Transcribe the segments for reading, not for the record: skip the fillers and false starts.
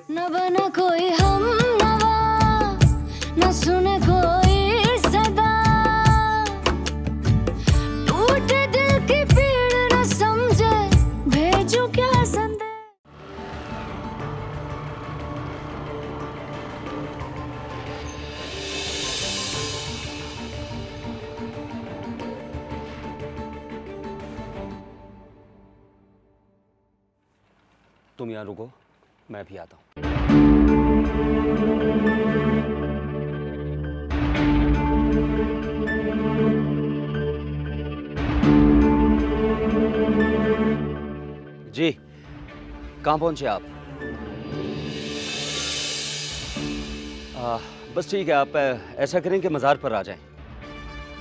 न बना कोई हम नवा, न सुने कोई सदा, टूटे दिल की पीड़ न समझे, भेजूं क्या संदेश। तुम यहाँ रुको, मैं भी आता हूँ। जी, कहाँ पहुँचे आप? बस ठीक है, आप ऐसा करें कि मज़ार पर आ जाएं।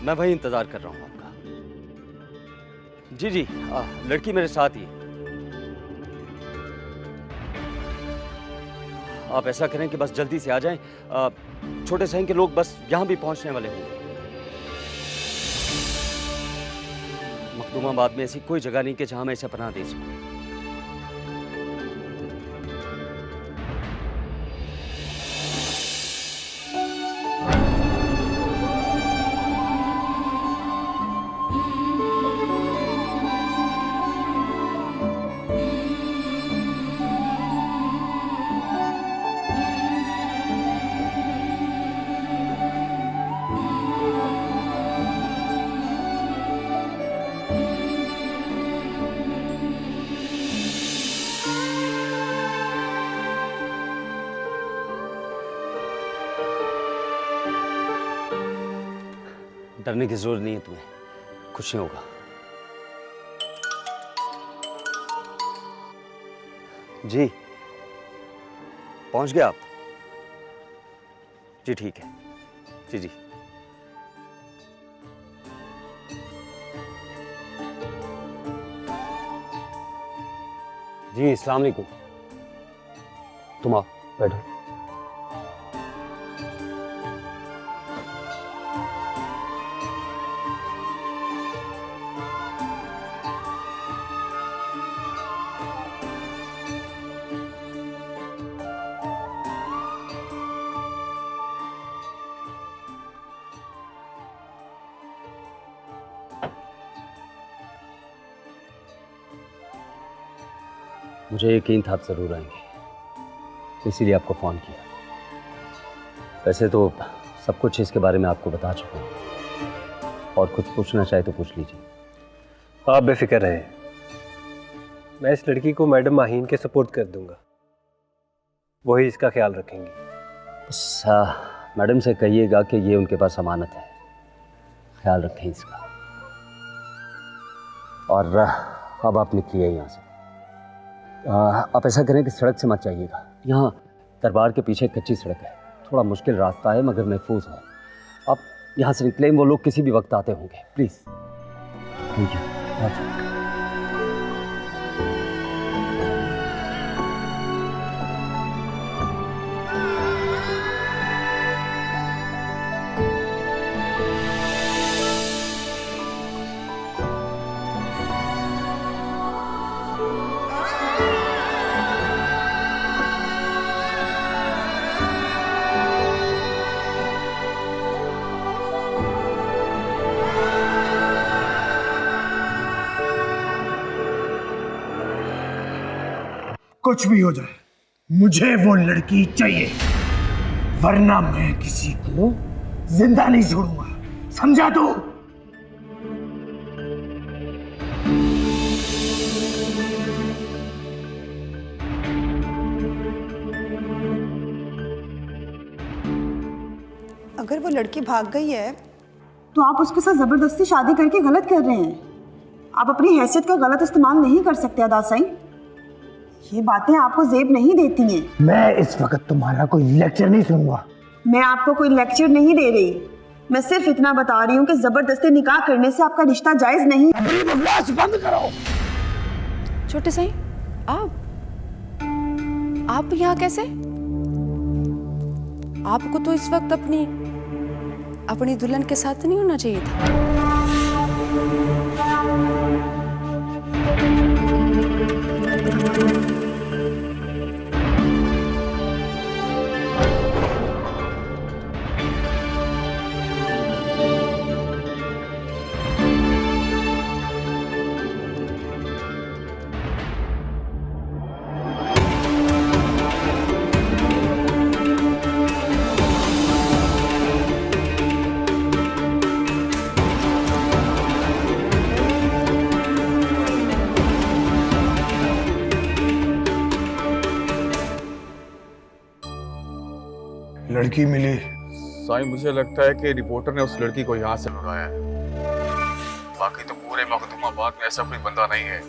मैं वहीं इंतज़ार कर रहा हूँ आपका। जी जी, लड़की मेरे साथ ही है। आप ऐसा करें कि बस जल्दी से आ जाएं। छोटे सही के लोग बस यहाँ भी पहुँचने वाले होंगे। मखदूमाबाद में ऐसी कोई जगह नहीं कि जहाँ मैं इसे पनाह दे सकूं। डरने की जरूरत नहीं है तुम्हें, कुछ नहीं होगा। जी, पहुंच गए आप? जी ठीक है, जी जी। जी अस्सलाम वालेकुम। तुम आओ, बैठो। मुझे यकीन था आप जरूर आएंगे, इसीलिए आपको फ़ोन किया। वैसे तो सब कुछ इसके बारे में आपको बता चुका हूँ, और कुछ पूछना चाहे तो पूछ लीजिए। आप बेफिक्र रहें, मैं इस लड़की को मैडम माहीन के सपोर्ट कर दूंगा, वही इसका ख्याल रखेंगी। बस मैडम से कहिएगा कि ये उनके पास अमानत है, ख्याल रखें इसका। और अब आप निकलिए यहाँ से। आप ऐसा करें कि सड़क से मत जाइएगा, यहाँ दरबार के पीछे कच्ची सड़क है, थोड़ा मुश्किल रास्ता है मगर महफूज है। आप यहाँ से निकलें, वो लोग किसी भी वक्त आते होंगे, प्लीज़। Thank you. कुछ भी हो जाए, मुझे वो लड़की चाहिए, वरना मैं किसी को जिंदा नहीं छोड़ूंगा, समझा तू? अगर वो लड़की भाग गई है तो आप उसके साथ जबरदस्ती शादी करके गलत कर रहे हैं। आप अपनी हैसियत का गलत इस्तेमाल नहीं कर सकते अदा साईं। ये बातें आपको जेब नहीं देती हैं। मैं इस वक्त तुम्हारा कोई लेक्चर नहीं सुनूंगा। मैं आपको कोई लेक्चर नहीं दे रही, मैं सिर्फ इतना बता रही हूँ कि जबरदस्ती निकाह करने से आपका रिश्ता जायज नहीं। अपनी बकवास बंद करो। छोटे साईं, आप यहाँ कैसे? आपको तो इस वक्त अपनी दुल्हन के साथ नहीं होना चाहिए था। लड़की मिली? साईं, मुझे लगता है कि रिपोर्टर ने उस लड़की को यहाँ से भगाया है। बाकी तो पूरे मखदूमाबाद में ऐसा कोई बंदा नहीं है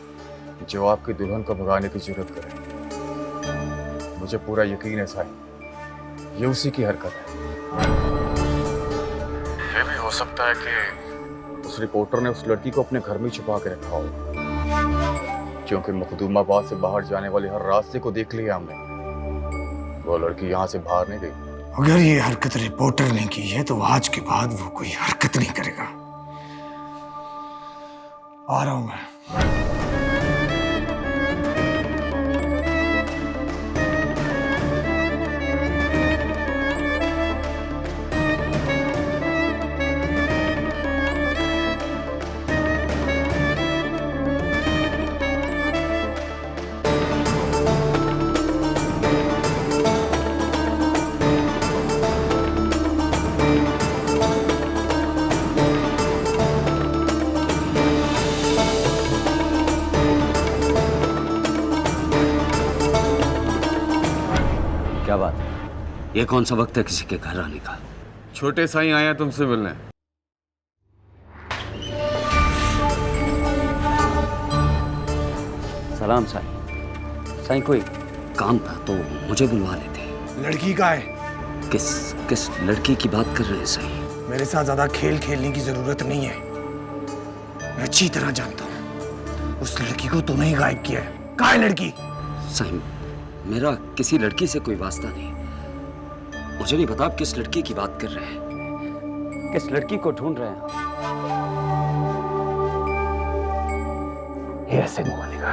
जो आपकी दुल्हन को भगाने की जरूरत करे। मुझे पूरा यकीन है साईं, ये उसी की हरकत है। ये भी हो सकता है कि उस रिपोर्टर ने उस लड़की को अपने घर में छुपा के रखा हो, क्योंकि मखदूमाबाद से बाहर जाने वाले हर रास्ते को देख लिया हमने। वो लड़की यहाँ से बाहर नहीं गई। अगर ये हरकत रिपोर्टर ने की है तो आज के बाद वो कोई हरकत नहीं करेगा। आ रहा हूं मैं। क्या बात है? ये कौन सा वक्त है किसी के घर आने का? छोटे साईं आए हैं तुमसे मिलने। सलाम साईं। साईं, कोई काम था तो मुझे बुलवा लेते। लड़की का है? किस लड़की की बात कर रहे हैं साईं? मेरे साथ ज्यादा खेल खेलने की जरूरत नहीं है। मैं अच्छी तरह जानता हूँ उस लड़की को तूने ही गायब किया है। कहाँ है लड़की? साईं, मेरा किसी लड़की से कोई वास्ता नहीं। मुझे नहीं पता आप किस लड़की की बात कर रहे हैं, किस लड़की को ढूंढ रहे हैं आप? ये ऐसे नहीं बनेगा।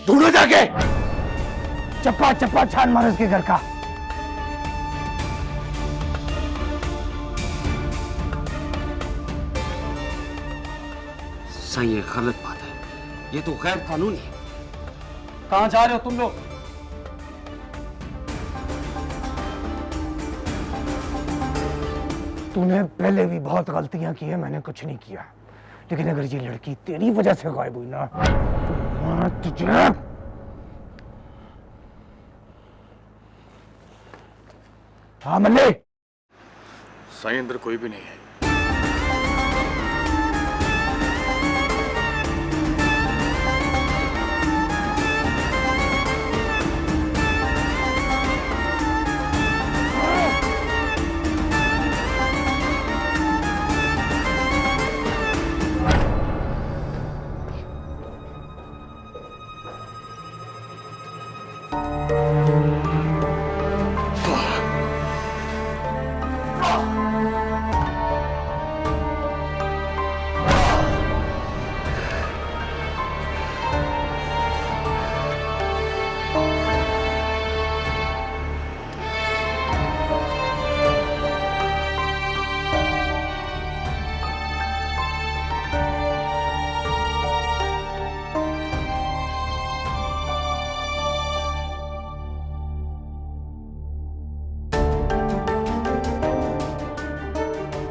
ढूंढो जाके, चप्पा चप्पा छान मारो उसके घर का। साईं, ये गलत बात है, ये तो गैर कानूनी है। कहां जा रहे हो तुम लोग? तूने पहले भी बहुत गलतियां की है, मैंने कुछ नहीं किया। लेकिन अगर ये लड़की तेरी वजह से गायब हुई ना तो मैं तुझे। हाँ मल्ले। साईं, अंदर कोई भी नहीं है।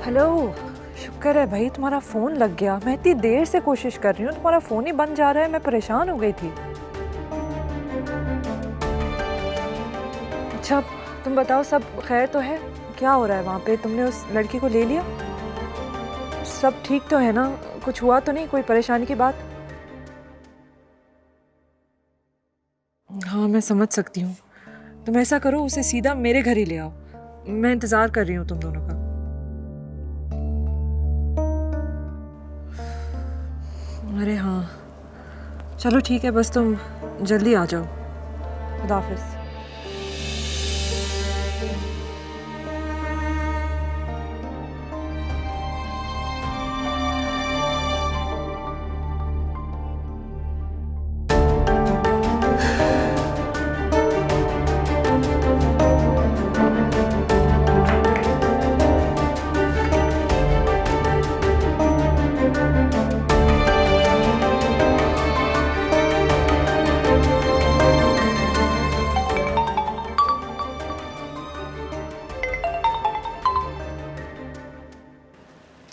हेलो, शुक्र है भाई तुम्हारा फ़ोन लग गया। मैं इतनी देर से कोशिश कर रही हूँ, तुम्हारा फ़ोन ही बंद जा रहा है। मैं परेशान हो गई थी। अच्छा, तुम बताओ सब खैर तो है? क्या हो रहा है वहाँ पे? तुमने उस लड़की को ले लिया? सब ठीक तो है ना? कुछ हुआ तो नहीं? कोई परेशानी की बात? हाँ, मैं समझ सकती हूँ। तुम ऐसा करो, उसे सीधा मेरे घर ही ले आओ। मैं इंतज़ार कर रही हूँ तुम दोनों का। अरे हाँ, चलो ठीक है, बस तुम जल्दी आ जाओ। खुदा हाफिज़।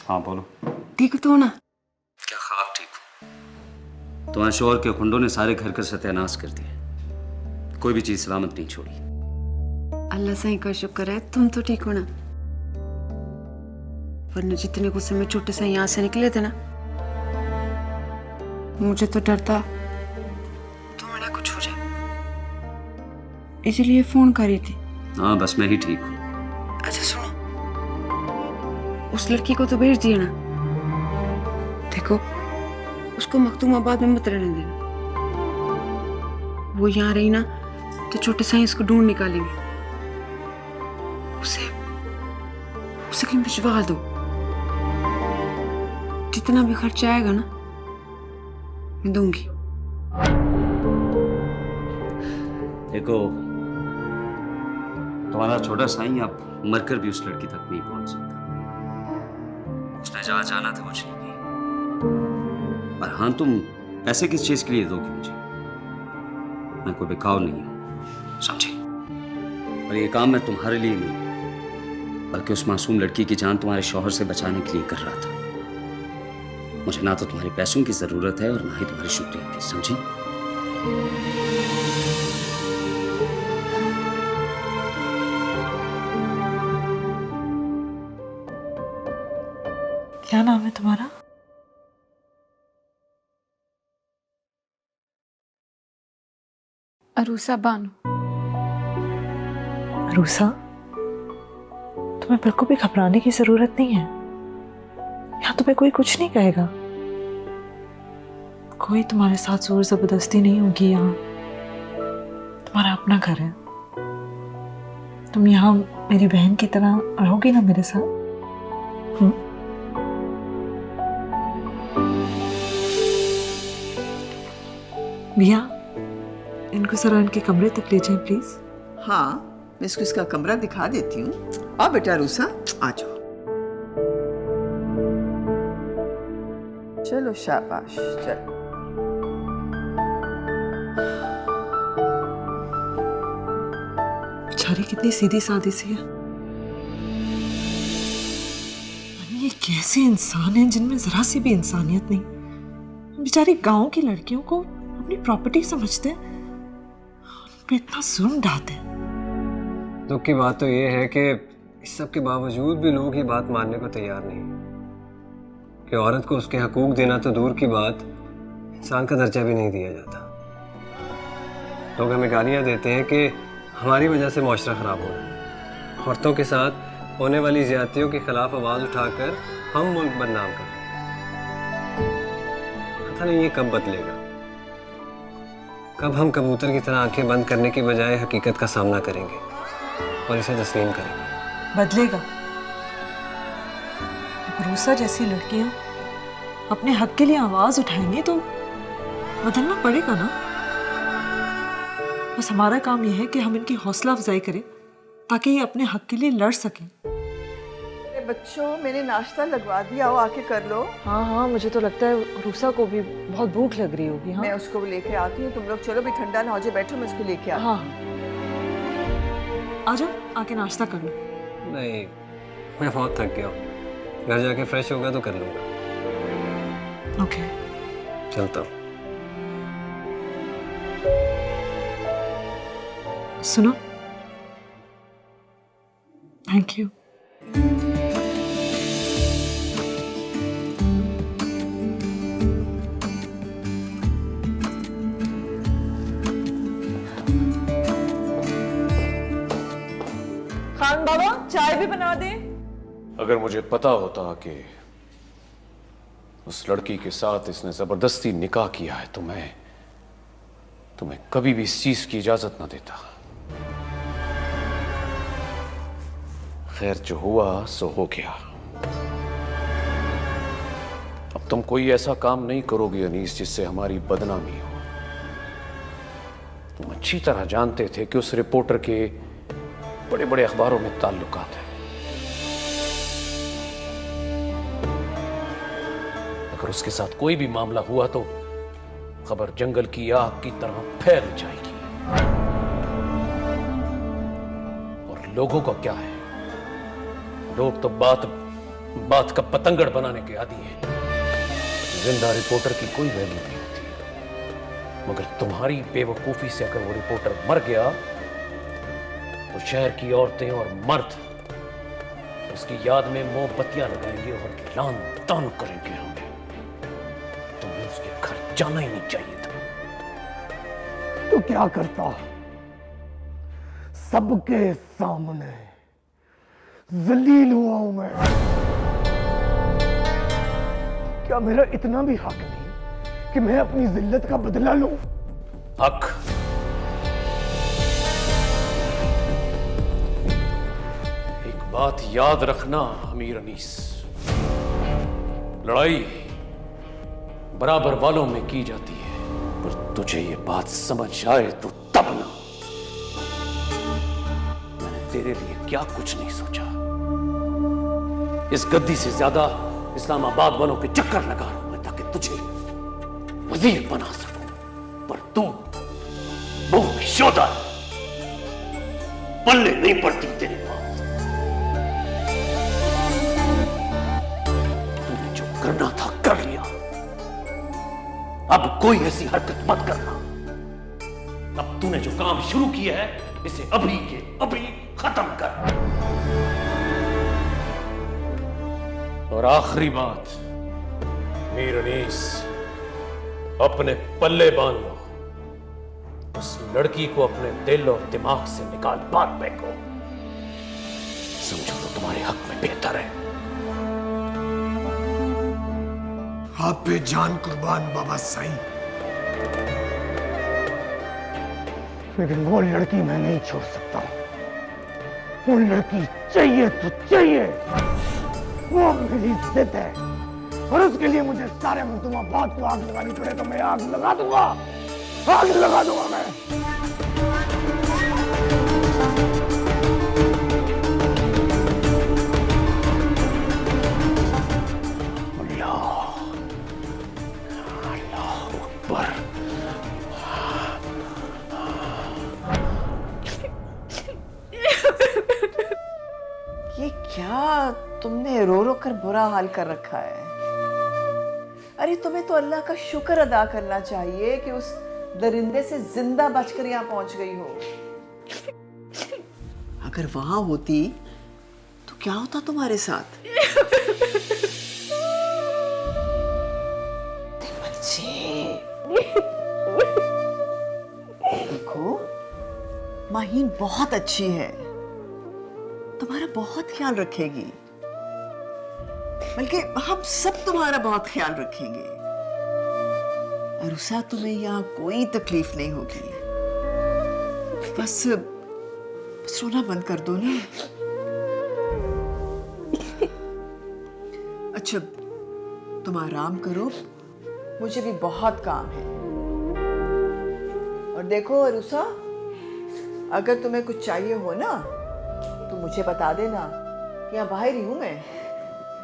हाँ बोलो। ठीक तो हो ना? क्या ख्वाब ठीक हो? तुम्हारे शोहर के खुंडों ने सारे घर का सत्यानाश कर दिया, कोई भी चीज सलामत नहीं छोड़ी। अल्लाह सही का शुक्र है तुम तो ठीक हो ना, वरना जितने गुस्से में छोटे से यहाँ से निकले थे ना, मुझे तो डर था तुम्हारा कुछ हो जाए, इसलिए फोन करी थी। हाँ बस मैं ही ठीक हूँ। अच्छा सुनो, उस लड़की को तो भेज दिया ना, देखो उसको मखदूमाबाद में मत रहने देना, वो यहाँ रही ना तो छोटे साईं उसको ढूंढ निकालेंगे, उसे उसे कहीं भिजवा दो, जितना भी खर्चा आएगा ना मैं दूंगी। देखो तुम्हारा छोटा साईं अब मरकर भी उस लड़की तक नहीं पहुंच सकता, उसने जहाँ जाना था वो चली गई। और हाँ तुम पैसे किस चीज के लिए दोगे मुझे, मैं कोई बेकाव नहीं हूँ समझी, और ये काम मैं तुम्हारे लिए नहीं बल्कि उस मासूम लड़की की जान तुम्हारे शौहर से बचाने के लिए कर रहा था। मुझे ना तो तुम्हारे पैसों की जरूरत है और ना ही तुम्हारे शुक्रिया की, समझी। क्या नाम है तुम्हारा? अरूसा बानो। अरूसा, तुम्हें बिल्कुल भी घबराने की जरूरत नहीं है, यहाँ तुम्हें कोई कुछ नहीं कहेगा, कोई तुम्हारे साथ जोर जबरदस्ती नहीं होगी, यहाँ तुम्हारा अपना घर है, तुम यहाँ मेरी बहन की तरह रहोगी ना मेरे साथ। भैया इनको जरा इनके कमरे तक ले जाएं प्लीज। हाँ, मैं इसको इसका कमरा दिखा देती हूँ। आओ बेटा रूसा, आ जाओ। चलो शाबाश, चलो। बेचारी कितनी सीधी सादी सी है, ये कैसे इंसान हैं जिनमें जरा सी भी इंसानियत नहीं। बेचारी गांव की लड़कियों को अपनी प्रॉपर्टी समझते हैं, उन पे इतना जुल्म ढाते हैं। दुख की बात तो ये है कि इस सब के बावजूद भी लोग ये बात मानने को तैयार नहीं कि औरत को उसके हकूक देना तो दूर की बात, इंसान का दर्जा भी नहीं दिया जाता। लोग हमें गालियाँ देते हैं कि हमारी वजह से मुआशरा ख़राब हो रहा है, औरतों के साथ होने वाली ज़्यादतियों के खिलाफ आवाज़ उठाकर हम मुल्क बदनाम कर रहे हैं। पता नहीं ये कब बदलेगा, कब हम कबूतर की तरह आंखें बंद करने की बजाय हकीकत का सामना करेंगे और इसे तस्लीम करेंगे। बदलेगा। भरोसा जैसी लड़कियां अपने हक के लिए आवाज उठाएंगी तो बदलना पड़ेगा ना। बस हमारा काम यह है कि हम इनकी हौसला अफजाई करें ताकि ये अपने हक के लिए लड़ सकें। बच्चों, मैंने नाश्ता लगवा दिया, आओ आके कर लो। हाँ हाँ, मुझे तो लगता है रूसा को भी बहुत भूख लग रही होगी। हाँ? मैं उसको लेके आती हूँ, तुम लोग चलो भी, ठंडा ना हो जाए, बैठो, मैं उसको लेके आती हूँ। हाँ, आ जाओ, आके नाश्ता कर लो। नहीं, मैं बहुत थक गया हूँ, घर जाके फ्रेश होगा तो कर लूँगा। ओके, चलता हूँ। सुनो, थैंक यू। खान बाबा, चाय भी बना दे। अगर मुझे पता होता कि उस लड़की के साथ इसने जबरदस्ती निकाह किया है तो मैं तुम्हें कभी भी इस चीज की इजाजत न देता। खैर, जो हुआ सो हो गया। अब तुम कोई ऐसा काम नहीं करोगे अनीस जिससे हमारी बदनामी हो। तुम अच्छी तरह जानते थे कि उस रिपोर्टर के बड़े बड़े अखबारों में ताल्लुकात हैं। अगर उसके साथ कोई भी मामला हुआ तो खबर जंगल की आग की तरह फैल जाएगी। और लोगों का क्या है, लोग तो बात का पतंगड़ बनाने के आदी हैं। जिंदा रिपोर्टर की कोई वैल्यू नहीं होती, मगर तुम्हारी बेवकूफी से अगर वो रिपोर्टर मर गया तो तो शहर की औरतें और मर्द उसकी याद में मोमबत्तियां लगाएंगे और लान तान करेंगे हमें। तुम्हें उसके घर जाना ही नहीं चाहिए था। तो क्या करता? सबके सामने जलील हुआ हूं मैं। क्या मेरा इतना भी हक नहीं कि मैं अपनी जिल्लत का बदला लूं? हक? एक बात याद रखना अमीर अनीस, लड़ाई बराबर वालों में की जाती है, पर तुझे ये बात समझ आए तो तब ना। मैंने तेरे लिए क्या कुछ नहीं सोचा। इस गद्दी से ज्यादा इस्लामाबाद वालों के चक्कर लगा रहा हूं मैं ताकि तुझे वजीर बना सकूं, पर तू बहुत शोधा, पल्ले नहीं पड़ती तेरी बात। तूने जो करना था कर लिया, अब कोई ऐसी हरकत मत करना। अब तूने जो काम शुरू किया है इसे अभी के अभी खत्म कर। और आखिरी बात, मीर अनीस, अपने पल्ले बांध लो। उस लड़की को अपने दिल और दिमाग से निकाल बाहर फेंको। समझो तो तुम्हारे हक में बेहतर है। आप पे जान कुर्बान बाबा साईं, लेकिन वो लड़की मैं नहीं छोड़ सकता। वो लड़की चाहिए तो चाहिए, वो मेरी जिद है, और उसके लिए मुझे सारे मखदूमाबाद को आग लगानी पड़े तो मैं आग लगा दूंगा, आग लगा दूंगा मैं। अल्लाह अकबर। ये क्या तुमने रो रो कर बुरा हाल कर रखा है? अरे तुम्हें तो अल्लाह का शुक्र अदा करना चाहिए कि उस दरिंदे से जिंदा बचकर यहाँ पहुंच गई हो। अगर वहां होती तो क्या होता तुम्हारे साथ? बच्चे देखो, माहीन बहुत अच्छी है, तुम्हारा बहुत ख्याल रखेगी, बल्कि हम सब तुम्हारा बहुत ख्याल रखेंगे। अरुसा, तुम्हें यहाँ कोई तकलीफ नहीं होगी। बस रोना बंद कर दो ना। अच्छा, तुम आराम करो, मुझे भी बहुत काम है। और देखो अरुसा, अगर तुम्हें कुछ चाहिए हो ना तो मुझे बता देना, यहाँ बाहर ही हूं मैं,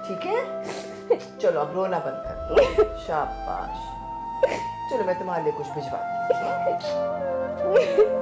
ठीक है? चलो अब रोना बंद कर दो। शाबाश। चलो मैं तुम्हारे लिए कुछ भिजवाती हूँ।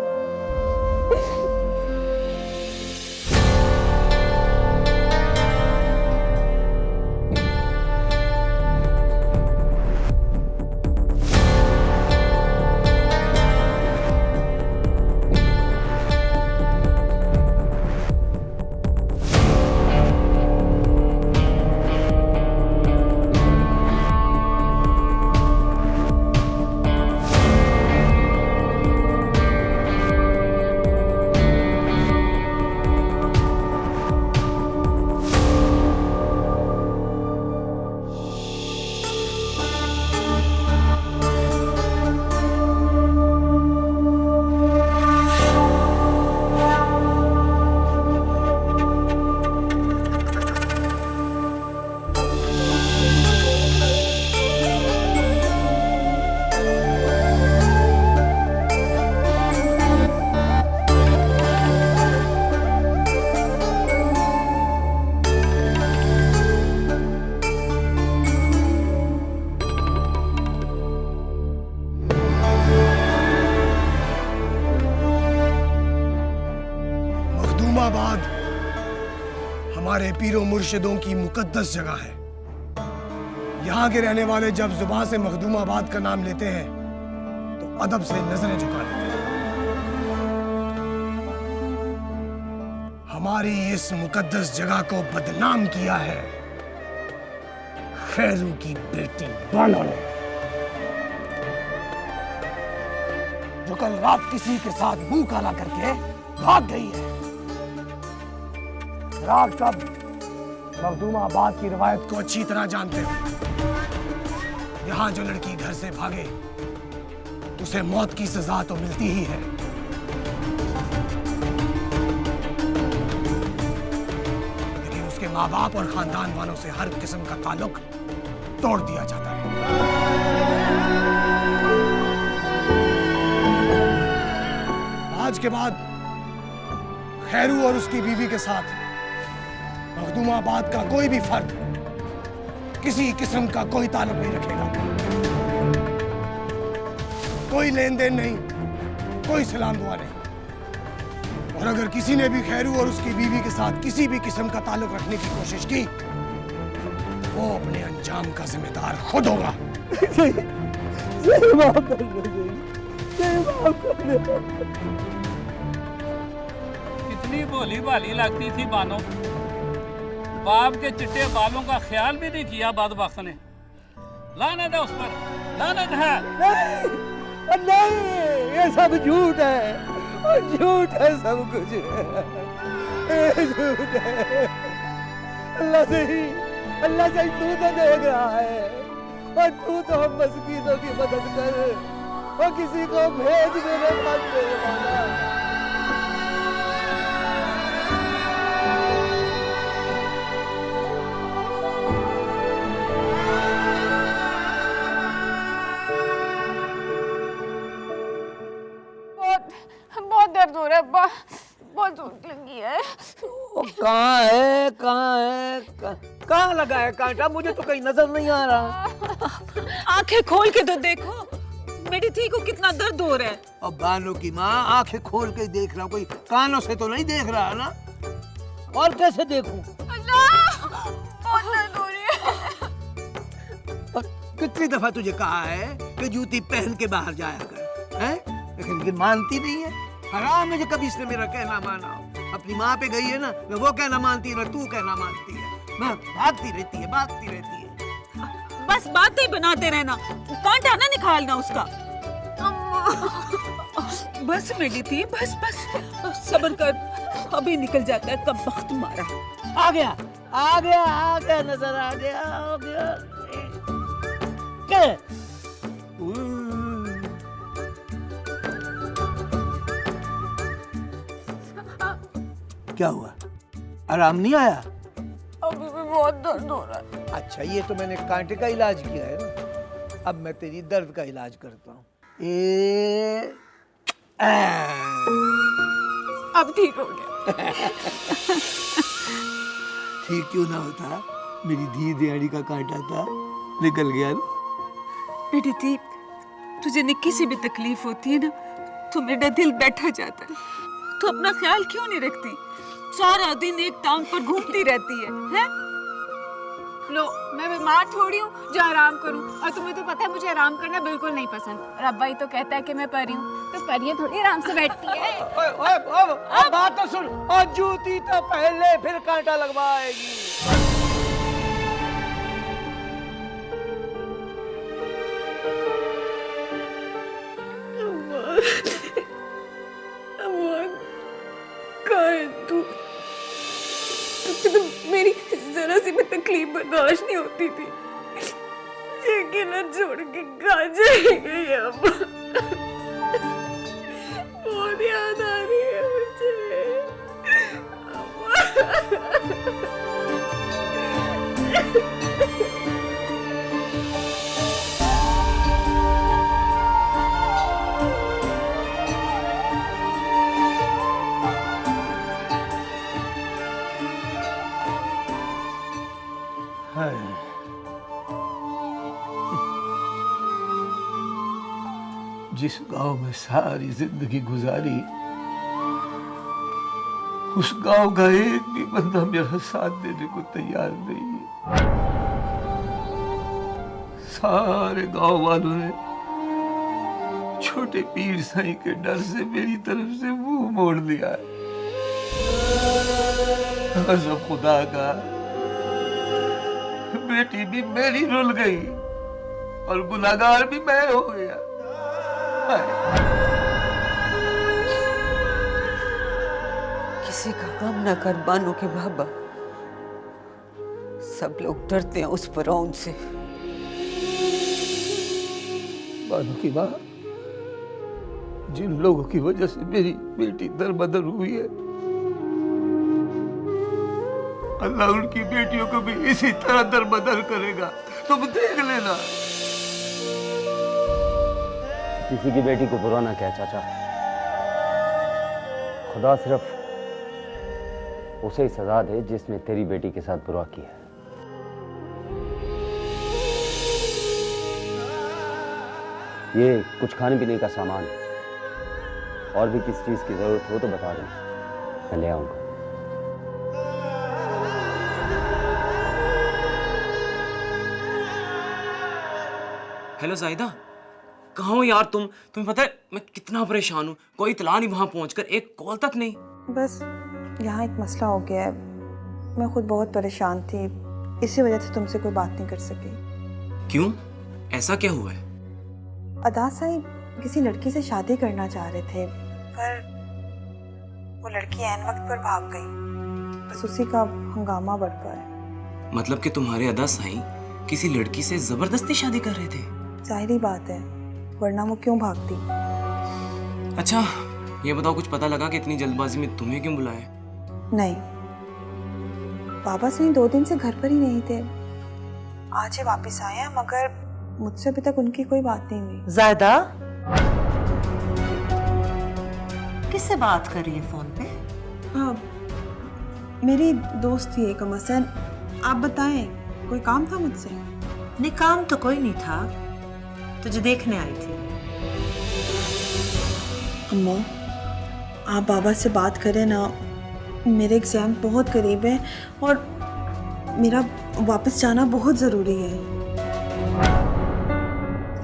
मखदूमाबाद हमारे पीरों मुर्शिदों की मुकद्दस जगह है। यहाँ के रहने वाले जब जुबान से मखदूमाबाद का नाम लेते हैं तो अदब से नजरें झुका लेते हैं। हमारी इस मुकद्दस जगह को बदनाम किया है खैरू की बेटी बानो ने, जो कल रात किसी के साथ मुंह काला करके भाग गई है। आप सब मखदूमाबाद की रिवायत को अच्छी तरह जानते हो। यहाँ जो लड़की घर से भागे उसे मौत की सजा तो मिलती ही है, लेकिन उसके माँ बाप और खानदान वालों से हर किस्म का ताल्लुक तोड़ दिया जाता है। आज के बाद खैरू और उसकी बीवी के साथ मखदूमाबाद का कोई भी फर्द किसी किस्म का कोई ताल्लुक नहीं रखेगा। कोई लेन देन नहीं, कोई सलाम दुआ नहीं। और अगर किसी ने भी खैरू और उसकी बीवी के साथ किसी भी किस्म का ताल्लुक रखने की कोशिश की, वो अपने अंजाम का जिम्मेदार खुद होगा। कितनी भोली भाली लगती थी बानो, बाप के चिट्टे बालों का ख्याल भी नहीं किया बदबख्त ने। लानत है उस पर, लानत है। नहीं, ये सब झूठ है, झूठ है सब कुछ, झूठ है। अल्लाह से ही तू तो देख रहा है, और तू तो हम मस्कीनों की मदद कर और किसी को भेज देने मत दे वाला। बहुत दर्द हो रहा है अब्बा, बहुत चोट लगी है। कहाँ है, कहाँ लगा है कांटा? मुझे तो कहीं नजर नहीं आ रहा। आंखें खोल के तो देखो, मेरी थी को कितना दर्द हो रहा है। अब बानो की माँ आंखें खोल के देख रहा हूँ, कोई कानों से तो नहीं देख रहा ना? और कैसे देखूं? अल्लाह, बहुत दर्द हो रही है। और कितनी दफा तुझे कहा है कि जूती पहन के बाहर जाया कर, हैं? लेकिन मानती नहीं है। हराम है जो कभी इसने मेरा कहना माना हो। अपनी माँ पे गई है ना, न वो कहना मानती है, न तू कहना मानती है। भागती रहती है। बस बातें बनाते रहना, कांटा ना निकालना उसका। बस मेरी थी, बस सब्र कर, अभी निकल जाता है। कब वक्त मारा आ गया, नजर आ गया। क्या? क्या हुआ? आराम नहीं आया? अभी भी बहुत दर्द हो रहा है। अच्छा, ये तो मैंने कांटे का इलाज किया है ना, अब मैं तेरी दर्द का इलाज करता हूँ। अब ठीक हो गया। ठीक क्यों ना होता? मेरी धी दिहाड़ी का कांटा था, निकल गया ना। बेटी थी, तुझे निक्की से भी तकलीफ होती है ना, तो मेरा दिल बैठा जाता है। तू अपना ख्याल क्यों नहीं रखती? सारा दिन एक टांग पर घूमती रहती है, हैं? लो, मैं बीमार थोड़ी हूँ जो आराम करूँ, और तुम्हें तो पता है मुझे आराम करना बिल्कुल नहीं पसंद। और अब्बा ही तो कहता है कि मैं परी हूँ, तो परियां थोड़ी आराम से बैठती है। ओए, बात तो सुन। और जूती तो पहले, फिर कांटा लगवाएगी। तुझसे तो मेरी जरा सी भी तकलीफ बर्दाश्त नहीं होती थी। मुझे अकेला छोड़ के कहाँ जाएगी अब? बहुत याद आ रही है मुझे। जिस गांव में सारी जिंदगी गुजारी, उस गांव का एक भी बंदा मेरा साथ देने को तैयार नहीं है। सारे गांव वालों ने छोटे पीर साईं के डर से मेरी तरफ से मुंह मोड़ लिया है। कसम खुदा का, बेटी भी मेरी रुल गई और गुनाहगार भी मैं हो गया। किसी का गम न कर बानो के बाबा, सब लोग डरते हैं उस फिरौन से। बानो की माँ, जिन लोगों की वजह से मेरी बेटी दरबदर हुई है, अल्लाह उनकी बेटियों को भी इसी तरह दरबदर करेगा, तुम देख लेना। किसी की बेटी को बुरा ना कह चाचा, खुदा सिर्फ उसे ही सजा दे जिसने तेरी बेटी के साथ बुरा किया है। ये कुछ खाने पीने का सामान है, और भी किस चीज की जरूरत हो तो बता दें, मैं ले आऊंगा। हेलो जाहिदा, कहाँ हो यार तुम? तुम्हें पता है मैं कितना परेशान हूँ, कोई इतला नहीं वहां पहुंचकर, एक कॉल तक नहीं। बस यहाँ एक मसला हो गया है, मैं खुद बहुत परेशान थी, इसी वजह से तुमसे कोई बात नहीं कर सकी। क्यों, ऐसा क्या हुआ है? अदा साहिब किसी लड़की से शादी करना चाह रहे थे, पर वो लड़की ऐन वक्त पर भाग गई, बस उसी का हंगामा बढ़ पाया। मतलब कि तुम्हारे अदा साईं किसी लड़की से जबरदस्ती शादी कर रहे थे? जाहिर बात है, वरना वो क्यों भागती। अच्छा ये बताओ, कुछ पता लगा कि इतनी जल्दबाजी में तुम्हें क्यों बुलाया? नहीं, बाबा साईं 2 दिन से घर पर ही नहीं थे, आज ही वापस आए हैं, मगर मुझसे अभी तक उनकी कोई बात नहीं हुई। ज़ायदा किससे बात कर रही है फोन पे? हाँ, मेरी दोस्त थी एक अमसन, आप बताएं कोई काम था मुझसे? नहीं, काम तो कोई नहीं था, तुझे देखने आई थी। अम्मा, आप बाबा से बात करें ना, मेरे एग्ज़ाम बहुत करीब है और मेरा वापस जाना बहुत ज़रूरी है।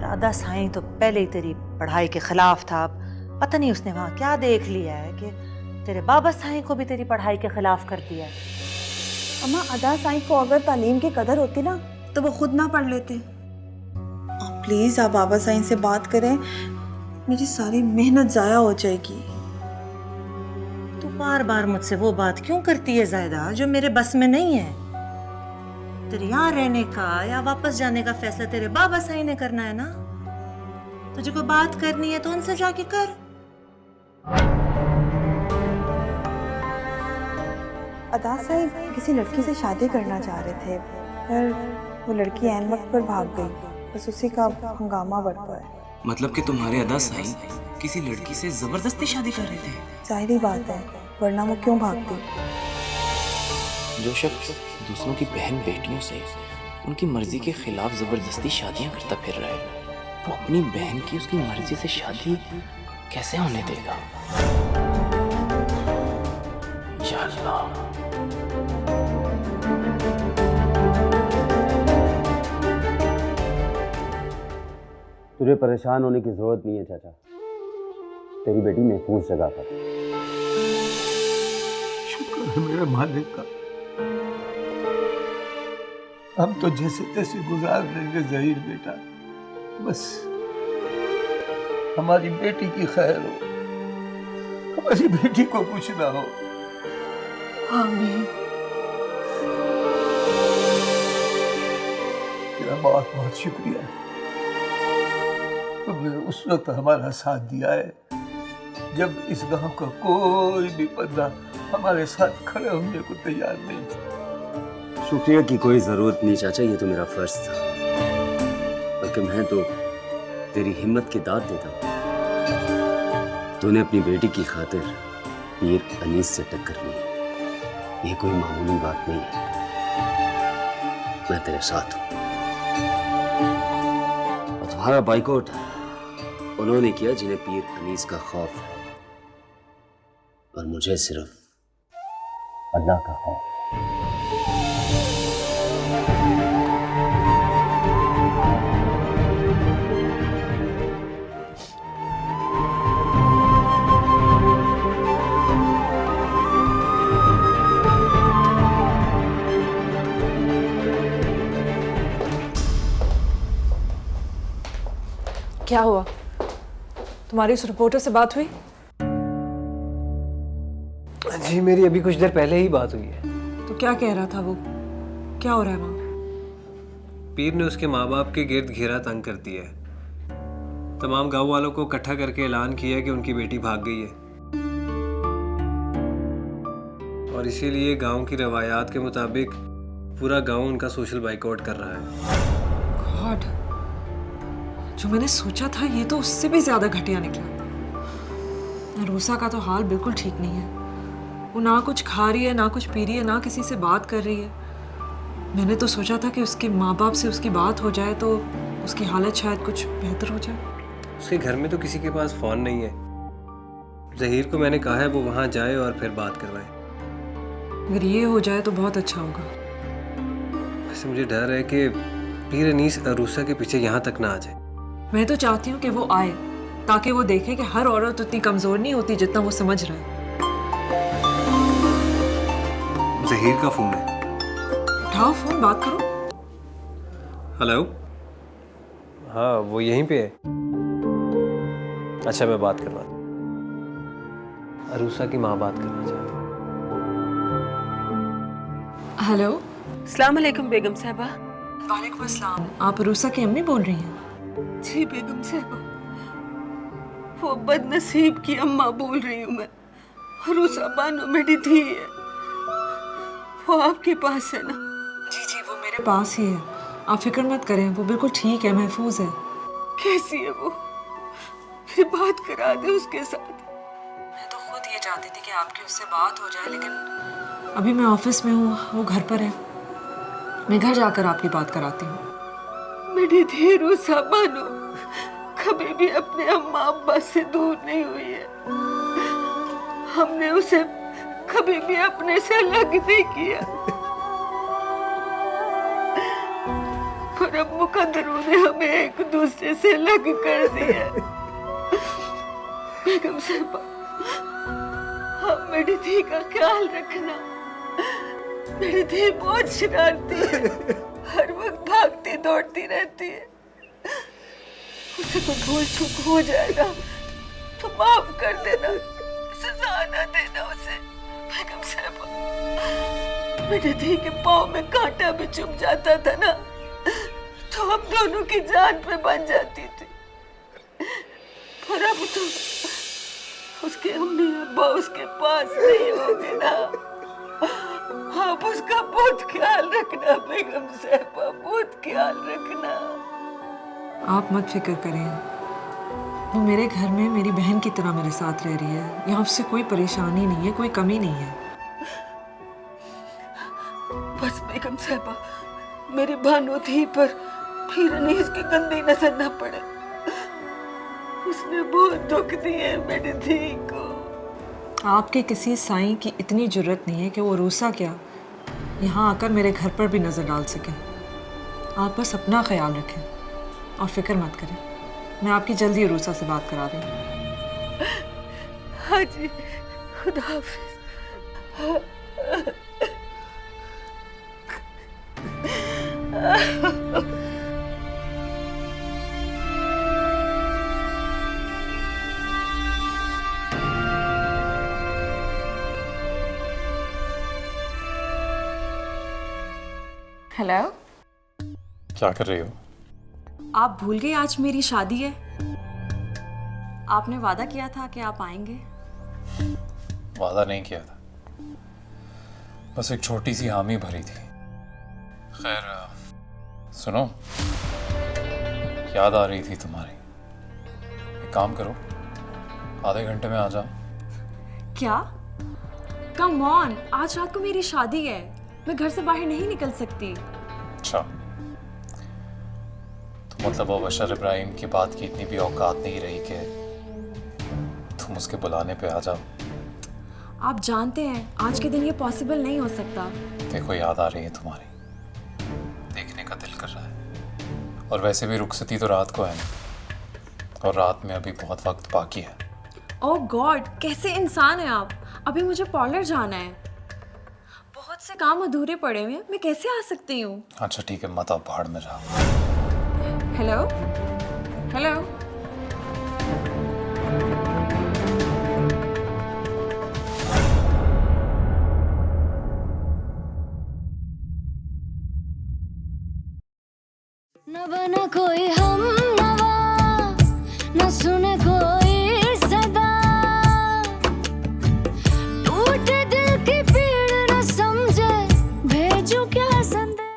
राधा साईं तो पहले ही तेरी पढ़ाई के खिलाफ था, पता नहीं उसने वहाँ क्या देख लिया है कि तेरे बाबा साईं को भी तेरी पढ़ाई के खिलाफ कर दिया है। अम्मा, अदा साईं को अगर तालीम की कदर होती ना तो वो खुद ना पढ़ लेते। प्लीज़ आप बाबा साईं से बात करें, मेरी सारी मेहनत ज़ाया हो जाएगी। तू बार बार मुझसे वो बात क्यों करती है ज़ायदा जो मेरे बस में नहीं है? तेरे यहाँ रहने का या वापस जाने का फैसला तेरे बाबा साईं ने करना है ना। तुझे कोई बात करनी है तो उनसे जाके कर। अदा साहिब किसी लड़की से शादी करना चाह रहे थे, पर वो लड़की ऐन वक्त पर भाग गई, बस उसी का हंगामा बढ़ पाया। मतलब कि तुम्हारे अदा साईं किसी लड़की से जबरदस्ती शादी कर रहे थे? जाहिर बात है, वरना वो क्यों भागती। जो शख्स दूसरों की बहन बेटियों से उनकी मर्जी के खिलाफ जबरदस्ती शादियां करता फिर रहा है, वो अपनी बहन की उसकी मर्जी से शादी कैसे होने देगा? या अल्लाह। तुझे परेशान होने की जरूरत नहीं है चाचा, तेरी बेटी महफूज जगह पर। शुक्र है मेरे मालिक का, हम तो जैसे तैसे गुजार लेंगे जहीर बेटा, बस हमारी बेटी की खैर हो, हमारी बेटी को कुछ ना हो। आमीन। तेरा बहुत बहुत शुक्रिया, तुमने उस वक्त हमारा साथ दिया है जब इस गांव का कोई भी बंदा हमारे साथ खड़े होने को तैयार नहीं था। शुक्रिया की कोई जरूरत नहीं चाचा, ये तो मेरा फर्ज था, बल्कि मैं तो तेरी हिम्मत की दाद देता हूँ। तूने अपनी बेटी की खातिर पीर अनीस से टक्कर ली, ये कोई मामूली बात नहीं है। मैं तेरे साथ हूँ, और तुम्हारा बाइकआउट उन्होंने किया जिन्हें पीर अनीस का खौफ है, और मुझे सिर्फ अल्लाह का खौफ। क्या हुआ? तुम्हारी उस रिपोर्टर से बात हुई? जी मेरी अभी कुछ देर पहले ही बात हुई है। तो क्या कह रहा था वो? क्या हो रहा है वहाँ? पीर ने उसके माँ बाप के गिर्द घेरा तंग कर दिया है। तमाम गांव वालों को इकट्ठा करके ऐलान किया कि उनकी बेटी भाग गई है और इसीलिए गांव की रवायात के मुताबिक पूरा गांव उनका सोशल बाइकआउट कर रहा है। गॉड, जो मैंने सोचा था ये तो उससे भी ज्यादा घटिया निकला। रूसा का तो हाल बिल्कुल ठीक नहीं है। वो ना कुछ खा रही है, ना कुछ पी रही है, ना किसी से बात कर रही है। मैंने तो सोचा था कि उसके माँ बाप से उसकी बात हो जाए तो उसकी हालत शायद कुछ बेहतर हो जाए। उसके घर में तो किसी के पास फ़ोन नहीं है। जहीर को मैंने कहा है वो वहाँ जाए और फिर बात करवाए। अगर ये हो जाए तो बहुत अच्छा होगा। वैसे मुझे डर है कि पीर अनीस अरूसा के पीछे यहाँ तक ना आ जाए। मैं तो चाहती हूँ कि वो आए ताकि वो देखे कि हर औरत उतनी कमज़ोर नहीं होती जितना वो समझ रहा है। जहीर का फ़ोन है। उठाओ फ़ोन, बात करो। हेलो, हाँ वो यहीं पे है। अच्छा मैं बात करवा दूँ। अरूसा की माँ बात करना चाहती है। हेलो, अस्सलाम वालेकुम बेगम साहबा। वालेकुम अस्सलाम। आप रूसा की अम्मी बोल रही हैं? जी बेगम साहबा, वो बदनसीब की अम्मा बोल रही हूँ मैं। रूसा बानो मेरी धी है, वो आपके पास है ना? जी जी, वो मेरे पास ही है। आप फिक्र मत करें, वो बिल्कुल ठीक है, महफूज है। कैसी है वो? मेरी बात करा दे उसके साथ। मैं तो खुद ये चाहती थी कि आपकी उससे बात हो जाए, लेकिन अभी मैं ऑफिस में हूँ, वो घर पर है। मैं घर जाकर आपकी बात कराती हूँ। मेरी धी रूसा बानो कभी भी अपने अम्मा अब्बा से दूर नहीं हुई है। हमने उसे कभी भी अपने से अलग नहीं किया, पर अब मुकद्दरों ने हमें एक दूसरे से अलग कर दिया। बेगम साहबा, आप मेरी धी का ख्याल रखना। मेरी धी बहुत शरारती है, हर वक्त भागती दौड़ती रहती है। उसे कोई भूल चूक हो जाएगा तो माफ कर देना, सजा ना देना उसे। बेगम साहबा, मेरी धी के पाँव में कांटा भी चुभ जाता था ना, तो हम दोनों की जान पे बन जाती थी। पर अब तो उसके अम्मी अब्बा उसके पास नहीं होंगे ना। आप उसका बहुत ख्याल रखना बेगम साहबा, बहुत ख्याल रखना। आप मत फिक्र करें, वो मेरे घर में मेरी बहन की तरह मेरे साथ रह रही है। यहाँ उससे कोई परेशानी नहीं है, कोई कमी नहीं है। बस बेगम साहबा, मेरी भानु थी पर फिर नहीं इसकी गंदी नजर न पड़े। उसने बहुत दुख दिए मेरी धी को। आपके किसी साईं की इतनी जुर्रत नहीं है कि वो रूसा क्या यहाँ आकर मेरे घर पर भी नजर डाल सके। आप बस अपना ख्याल रखें और फिक्र मत करें। मैं आपकी जल्दी रूसा से बात करा रही हूँ। हाँ जी, खुदा हाफिज। हेलो, क्या कर रही हो? आप भूल गए आज मेरी शादी है? आपने वादा किया था कि आप आएंगे। वादा नहीं किया था, बस एक छोटी सी हामी भरी थी। खैर सुनो, याद आ रही थी तुम्हारी। एक काम करो, आधे घंटे में आ जाओ। क्या? कम ऑन, आज रात को मेरी शादी है, मैं घर से बाहर नहीं निकल सकती। अच्छा, तो मतलब वो बशर इब्राहिम की बात की इतनी भी औकात नहीं रही कि तुम उसके बुलाने पे आ जाओ। आप जानते हैं आज के दिन ये पॉसिबल नहीं हो सकता। देखो, याद आ रही है तुम्हारी, देखने का दिल कर रहा है। और वैसे भी रुखसती तो रात को है ना, और रात में अभी बहुत वक्त बाकी है। ओह गॉड, कैसे इंसान हैं आप। अभी मुझे पार्लर जाना है, बहुत से काम अधूरे पड़े हुए हैं, मैं कैसे आ सकती हूँ? अच्छा ठीक है, मत आओ, पहाड़ में जाओ। हेलो हेलो, न बना कोई हम नवा, न सुने कोई सदा, टूटे दिल की पीड़ न समझे, भेजूं क्या संदेश।